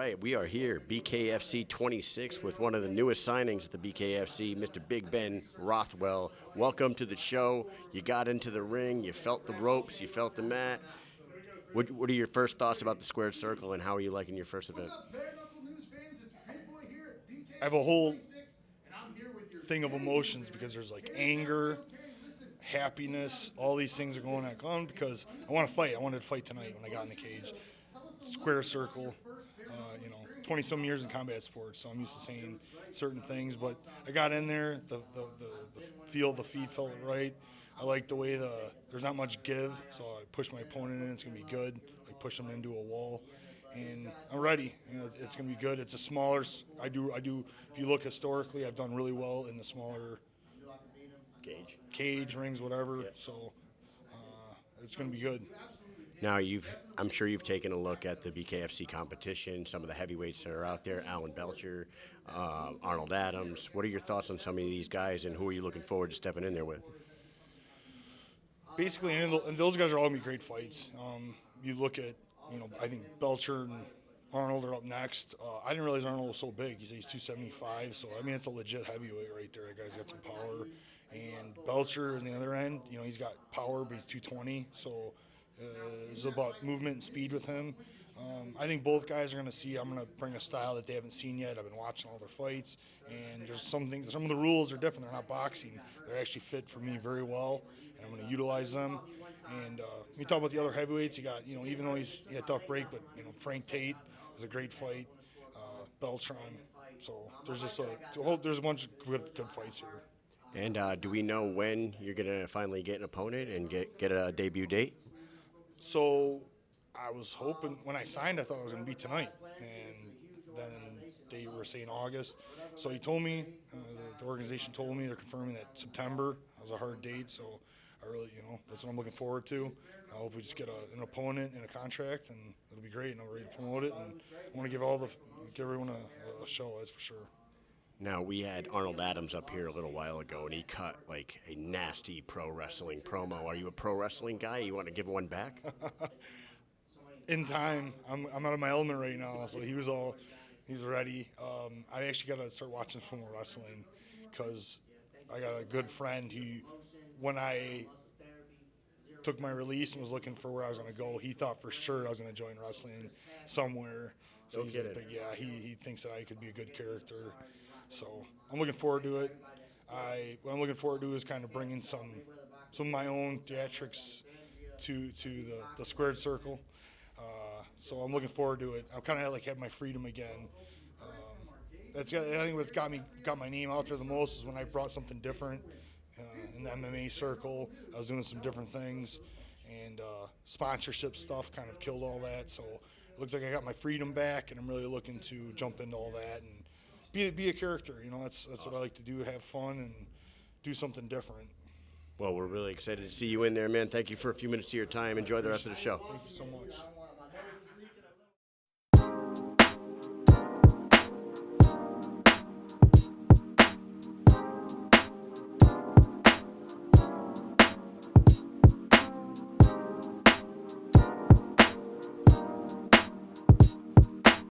right, we are here, BKFC 26, with one of the newest signings at the BKFC, Mr. Big Ben Rothwell. Welcome to the show. You got into the ring, you felt the ropes, you felt the mat. What are your first thoughts about the squared circle, and how are you liking your first event? I have a whole thing of emotions because there's like anger, happiness, all these things are going on because I want to fight. I wanted to fight tonight when I got in the cage. Square circle, 20-some years in combat sports, so I'm used to saying certain things. But I got in there, the feel, the feet felt right. I like the way there's not much give, so I push my opponent in. It's gonna be good. Like push them into a wall, and I'm ready. It's gonna be good. It's a smaller. I do. If you look historically, I've done really well in the smaller cage rings, whatever. Yeah. So it's gonna be good. Now, I'm sure you've taken a look at the BKFC competition, some of the heavyweights that are out there, Alan Belcher, Arnold Adams. What are your thoughts on some of these guys, and who are you looking forward to stepping in there with? Basically, and those guys are all going to be great fights. You look at, I think Belcher and Arnold are up next. I didn't realize Arnold was so big. He's 275, so, it's a legit heavyweight right there. That guy's got some power. And Belcher is on the other end. He's got power, but he's 220, so it's about movement and speed with him. I think both guys are going to see. I'm going to bring a style that they haven't seen yet. I've been watching all their fights, and there's some of the rules are different. They're not boxing. They're actually fit for me very well, and I'm going to utilize them. And you talk about the other heavyweights. You got, even though he had a tough break, but Frank Tate was a great fight. Beltran. So there's just there's a bunch of good fights here. And do we know when you're going to finally get an opponent and get a debut date? So I was hoping, when I signed, I thought it was going to be tonight. And then they were saying August. So he told me, the organization told me, they're confirming that September was a hard date. So I really, that's what I'm looking forward to. I hope we just get an opponent and a contract, and it'll be great. And I'm ready to promote it. And I want to give everyone a show, that's for sure. Now, we had Arnold Adams up here a little while ago, and he cut like a nasty pro wrestling promo. Are you a pro wrestling guy? You want to give one back? In time. I'm out of my element right now, so he's ready. I actually got to start watching some more wrestling because I got a good friend who, when I took my release and was looking for where I was going to go, he thought for sure I was going to join wrestling somewhere. So he thinks that I could be a good character. So I'm looking forward to it. What I'm looking forward to is kind of bringing some of my own theatrics to the squared circle. So I'm looking forward to it. I'm kind of have my freedom again. I think what's got my name out there the most is when I brought something different in the MMA circle. I was doing some different things, and sponsorship stuff kind of killed all that. So it looks like I got my freedom back, and I'm really looking to jump into all that and be a character. That's what I like to do, have fun and do something different. Well, we're really excited to see you in there, man. Thank you for a few minutes of your time. Enjoy the rest of the show. Thank you so much.